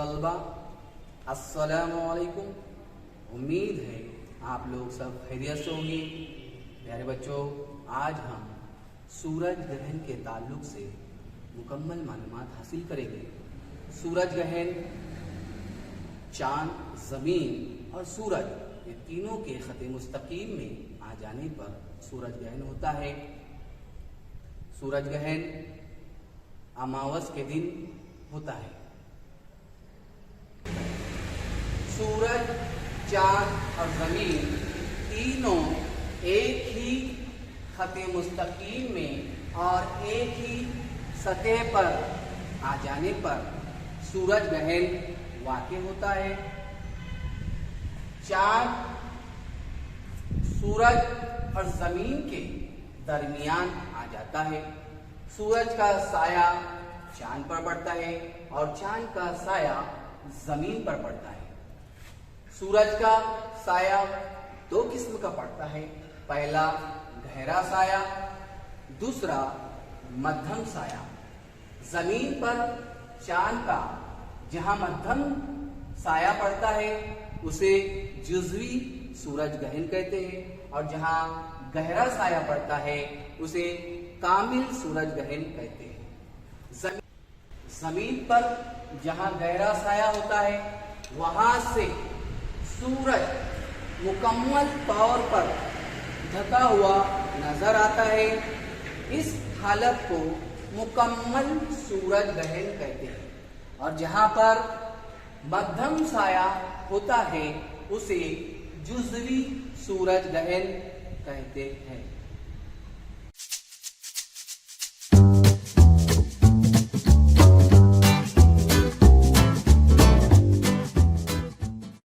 तलबा, अस्सलामु अलैकुम। उम्मीद है आप लोग सब खैरियत से होंगे। प्यारे बच्चों, आज हम सूरज ग्रहण के ताल्लुक से मुकम्मल मालूमात हासिल करेंगे। सूरज ग्रहण, चांद, जमीन और सूरज, ये तीनों के खते मुस्तकीम में आ जाने पर सूरज ग्रहण होता है। सूरज ग्रहण अमावस के दिन होता है। सूरज, चांद और जमीन तीनों एक ही खते मुस्तकीम में और एक ही सतह पर आ जाने पर सूरज ग्रहण वाक़ई होता है। चांद सूरज और जमीन के दरमियान आ जाता है। सूरज का साया चांद पर पड़ता है और चांद का साया जमीन पर पड़ता है। सूरज का साया दो किस्म का पड़ता है। पहला गहरा साया, दूसरा मध्यम साया। जमीन पर चांद का जहां मध्यम साया पड़ता है उसे जुज़वी सूरज ग्रहण कहते हैं और जहां गहरा साया पड़ता है उसे कामिल सूरज ग्रहण कहते हैं। जमीन पर जहां गहरा साया होता है वहां से सूरज मुकम्मल तौर पर ढका हुआ नजर आता है। इस हालत को मुकम्मल सूरज ग्रहण कहते हैं और जहां पर मध्यम साया होता है उसे जुज़वी सूरज ग्रहण कहते हैं।